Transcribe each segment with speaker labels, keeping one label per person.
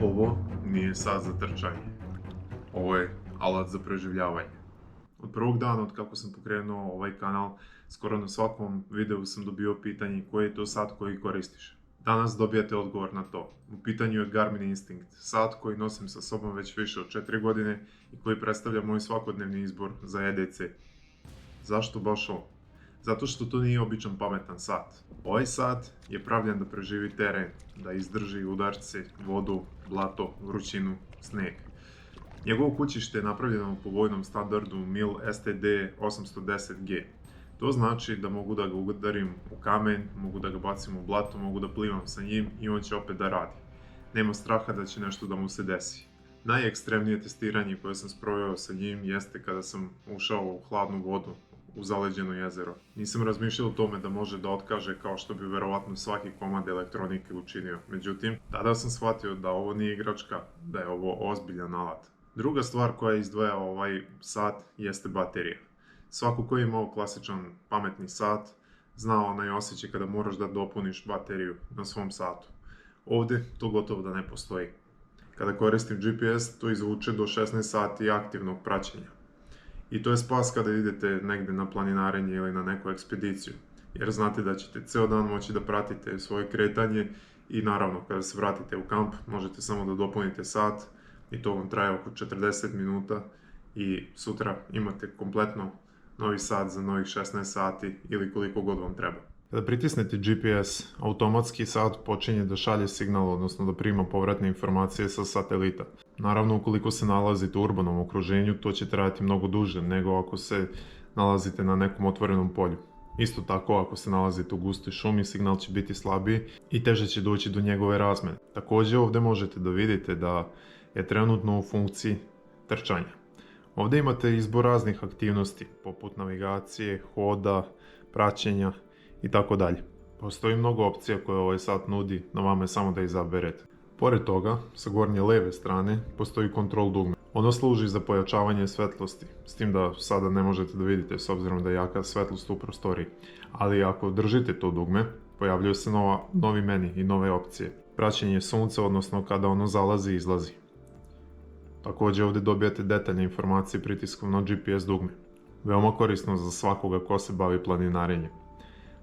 Speaker 1: Ovo nije sat za trčanje. Ovo je alat za preživljavanje. Od prvog dana od kako sam pokrenuo ovaj kanal, skoro na svakom videu sam dobio pitanje koji je to sat koji koristiš. Danas dobijate odgovor na to. U pitanju je Garmin Instinct, sat koji nosim sa sobom već više od 4 godine i koji predstavlja moj svakodnevni izbor za EDC. Zašto baš on? Zato što to nije običan pametan sat. Ovaj sat je pravljen da preživi teren, da izdrži udarce, vodu, blato, vrućinu, sneg. Njegovo kućište je napravljeno po vojnom standardu MIL STD 810G. To znači da mogu da ga udarim u kamen, mogu da ga bacim u blato, mogu da plivam sa njim i on će opet da radi. Nema straha da će nešto da mu se desi. Najekstremnije testiranje koje sam sproveo sa njim jeste kada sam ušao u hladnu vodu u zaleđeno jezero. Nisam razmišljao o tome da može da otkaže kao što bi verovatno svaki komad elektronike učinio. Međutim, tada sam shvatio da ovo nije igračka, da je ovo ozbiljan alat. Druga stvar koja izdvaja ovaj sat jeste baterija. Svako ko je imao klasičan pametni sat zna onaj osjećaj kada moraš da dopuniš bateriju na svom satu. Ovde to gotovo da ne postoji. Kada koristim GPS, to izvuče do 16 sati aktivnog praćenja. I to je spas kada idete negde na planinarenje ili na neku ekspediciju, jer znate da ćete ceo dan moći da pratite svoje kretanje i naravno kada se vratite u kamp možete samo da dopunite sat i to vam traje oko 40 minuta i sutra imate kompletno novi sat za novih 16 sati ili koliko god vam treba. Kada pritisnete GPS, automatski sat počinje da šalje signal, odnosno da prima povratne informacije sa satelita. Naravno, ukoliko se nalazite u urbanom okruženju, to će trajati mnogo duže nego ako se nalazite na nekom otvorenom polju. Isto tako, ako se nalazite u gustoj šumi, signal će biti slabiji i teže će doći do njegove razmene. Također, ovdje možete da vidite da je trenutno u funkciji trčanja. Ovdje imate izbor raznih aktivnosti, poput navigacije, hoda, praćenja i tako dalje. Postoji mnogo opcija koje ovaj sat nudi, no vama je samo da izaberete. Pored toga, sa gornje leve strane postoji kontrol dugme. Ono služi za pojačavanje svetlosti, s tim da sada ne možete da vidite s obzirom da je jaka svetlost u prostoriji. Ali ako držite to dugme, pojavljuje se novi meni i nove opcije. Praćenje sunca, odnosno kada ono zalazi i izlazi. Također ovdje dobijate detaljne informacije pritiskom na GPS dugme. Veoma korisno za svakoga ko se bavi planinarenjem.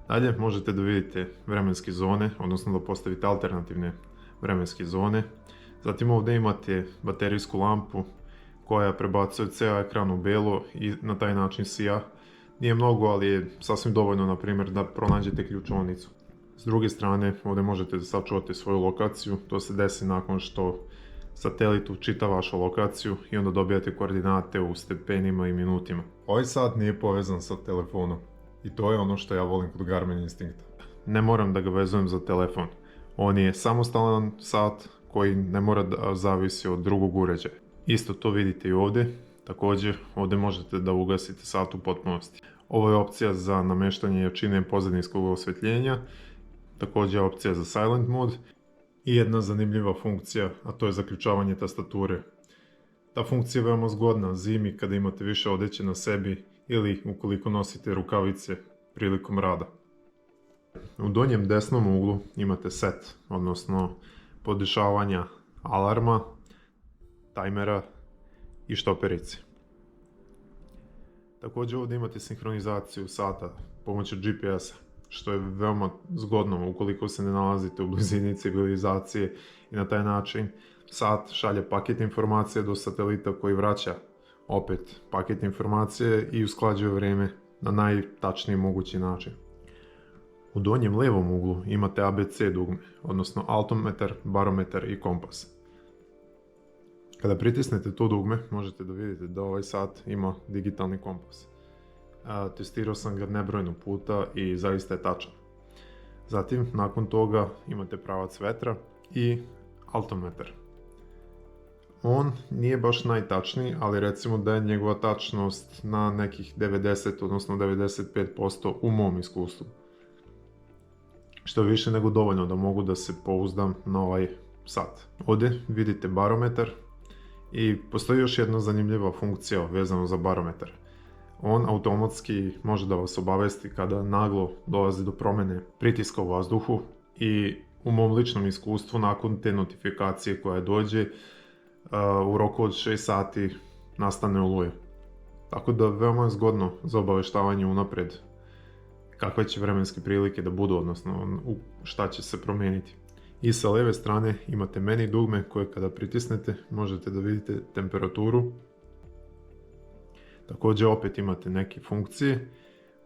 Speaker 1: Dalje možete da vidite vremenske zone, odnosno da postavite alternativne vremenske zone. Zatim ovdje imate baterijsku lampu koja prebacuje ceo ekran u belo i na taj način sija. Nije mnogo, ali je sasvim dovoljno, na primjer, da pronađete ključovnicu. S druge strane, ovdje možete da sačuvate svoju lokaciju. To se desi nakon što satelit učita vašu lokaciju i onda dobijate koordinate u stepenima i minutima. Ovaj sat nije povezan sa telefonom i to je ono što ja volim kod Garmin Instincta. Ne moram da ga vezujem za telefon. On je samostalan sat koji ne mora da zavisi od drugog uređaja. Isto to vidite i ovdje. Također ovdje možete da ugasite sat u potpunosti. Ovo je opcija za nameštanje jačine pozadinskog osvetljenja. Također je opcija za silent mode. I jedna zanimljiva funkcija, a to je zaključavanje tastature. Ta funkcija je veoma zgodna zimi kada imate više odeće na sebi ili ukoliko nosite rukavice prilikom rada. U donjem desnom uglu imate set, odnosno podešavanja alarma, tajmera i štoperice. Također ovdje imate sinhronizaciju sata pomoću GPS-a, što je veoma zgodno ukoliko se ne nalazite u blizini civilizacije i na taj način sat šalje paket informacije do satelita koji vraća opet paket informacije i usklađuje vrijeme na najtačniji mogući način. U donjem levom uglu imate ABC dugme, odnosno altimetar, barometar i kompas. Kada pritisnete to dugme, možete da vidite da ovaj sat ima digitalni kompas. Testirao sam ga nebrojeno puta i zaista je tačan. Zatim, nakon toga imate pravac vetra i altimetar. On nije baš najtačniji, ali recimo da je njegova tačnost na nekih 90, odnosno 95% u mom iskustvu. Što je više nego dovoljno da mogu da se pouzdam na ovaj sat. Ovdje vidite barometar i postoji još jedna zanimljiva funkcija vezano za barometar. On automatski može da vas obavesti kada naglo dolazi do promjene pritiska u vazduhu i U mom ličnom iskustvu, nakon te notifikacije koja dođe, u roku od 6 sati nastane oluja. Tako da veoma je zgodno za obaveštavanje unaprijed kakve će vremenske prilike da budu, odnosno šta će se promijeniti. I sa lijeve strane imate meni dugme koje kada pritisnete možete da vidite temperaturu. Također opet imate neke funkcije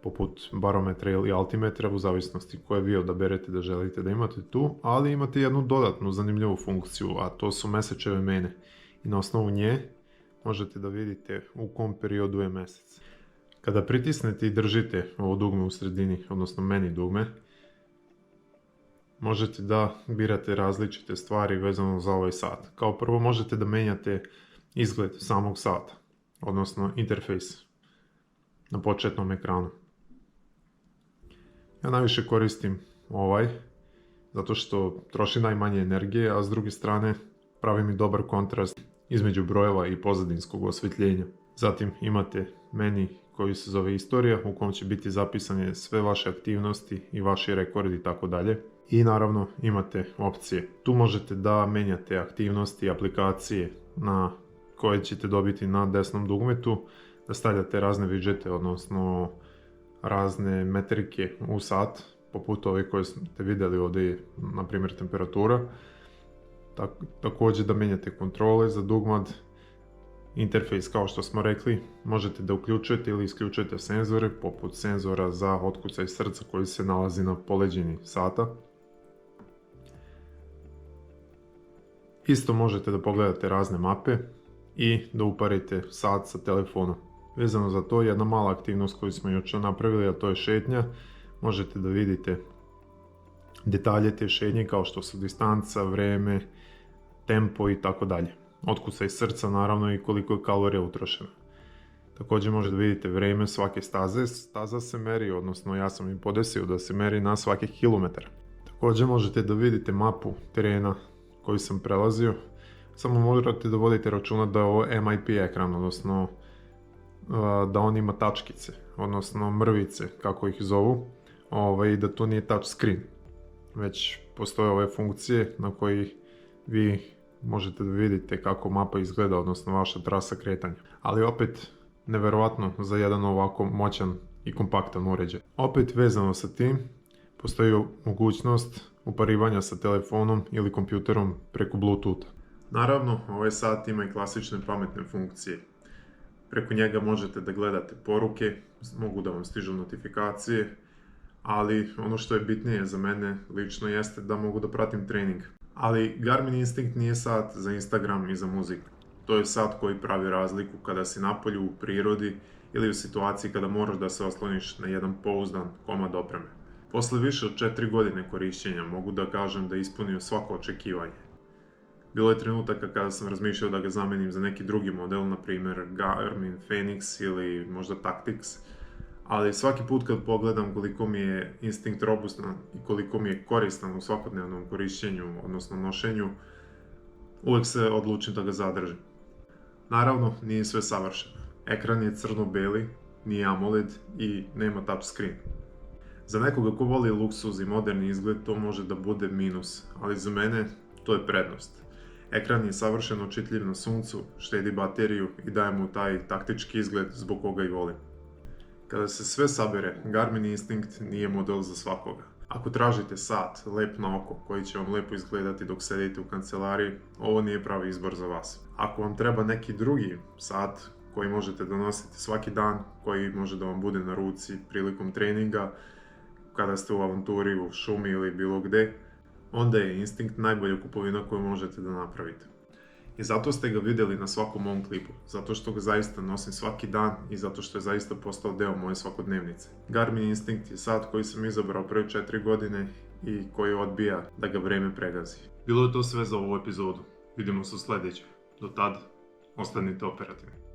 Speaker 1: poput barometra ili altimetra u zavisnosti koje vi odaberete da želite da imate tu, ali imate jednu dodatnu zanimljivu funkciju, a to su mesečeve mene. I na osnovu nje možete da vidite u kom periodu je mjesec. Kada pritisnete i držite ovo dugme u sredini, odnosno meni dugme, možete da birate različite stvari vezano za ovaj sat. Kao prvo možete da menjate izgled samog sata, odnosno interfejs na početnom ekranu. Ja najviše koristim ovaj, zato što troši najmanje energije, a s druge strane pravi mi dobar kontrast između brojeva i pozadinskog osvjetljenja. Zatim imate meni koji se zove istorija, u kom će biti zapisane sve vaše aktivnosti i vaši rekordi i tako dalje. I naravno imate opcije. Tu možete da menjate aktivnosti i aplikacije na koje ćete dobiti na desnom dugmetu, da stavljate razne widgete, odnosno razne metrike u sat, poput ove koje ste vidjeli ovdje, na primjer temperatura. Također da menjate kontrole za dugmad, interfejs kao što smo rekli, možete da uključujete ili isključujete senzore, poput senzora za otkucaj srca koji se nalazi na poleđini sata. Isto možete da pogledate razne mape i da uparite sat sa telefonom. Vezano za to, jedna mala aktivnost koju smo jučer napravili, a to je šetnja. Možete da vidite detalje te šetnje kao što su distanca, vreme, tempo i tako dalje. Otkucaj srca naravno i koliko je kalorija utrošeno. Također možete da vidite vreme svake staze. Staza se meri, odnosno ja sam i podesio da se meri na svaki kilometar. Također možete da vidite mapu terena koji sam prelazio. Samo morate da vodite računa da je ovo MIP ekran, odnosno da on ima tačkice, odnosno mrvice kako ih zovu, i da to nije touch screen. Već postoje ove funkcije na koji vi možete da vidite kako mapa izgleda, odnosno vaša trasa kretanja. Ali opet neverovatno za jedan ovako moćan i kompaktan uređaj. Opet vezano sa tim postoji mogućnost uparivanja sa telefonom ili kompjuterom preko Bluetootha. Naravno, ovaj sat ima i klasične pametne funkcije. Preko njega možete da gledate poruke, mogu da vam stižu notifikacije, ali ono što je bitnije za mene lično jeste da mogu da pratim trening. Ali Garmin Instinct nije sat za Instagram i za muziku. To je sat koji pravi razliku kada si napolju, u prirodi ili u situaciji kada moraš da se osloniš na jedan pouzdan komad opreme. Posle više od 4 godine korišćenja mogu da kažem da je ispunio svako očekivanje. Bilo je trenutaka kada sam razmišljao da ga zamenim za neki drugi model, na primjer Garmin Fenix ili možda Tactix, ali svaki put kad pogledam koliko mi je Instinct robustan i koliko mi je koristan u svakodnevnom korišćenju, odnosno nošenju, uvijek se odlučim da ga zadržim. Naravno, nije sve savršeno. Ekran je crno-beli, nije AMOLED i nema touchscreen. Za nekoga ko voli luksuz i moderni izgled to može da bude minus, ali za mene to je prednost. Ekran je savršeno čitljiv na suncu, štedi bateriju i daje mu taj taktički izgled zbog koga i volim. Kada se sve sabere, Garmin Instinct nije model za svakoga. Ako tražite sat, lep na oko, koji će vam lepo izgledati dok sedite u kancelariji, ovo nije pravi izbor za vas. Ako vam treba neki drugi sat koji možete da nosite svaki dan, koji može da vam bude na ruci prilikom treninga, kada ste u avanturi, u šumi ili bilo gde, onda je Instinct najbolja kupovina koju možete da napravite. I zato ste ga vidjeli na svakom mom klipu, zato što ga zaista nosim svaki dan i zato što je zaista postao deo moje svakodnevnice. Garmin Instinct je sat koji sam izabrao prve 4 godine i koji odbija da ga vreme pregazi. Bilo je to sve za ovu epizodu. Vidimo se u sljedećoj. Do tad, ostanite operativni.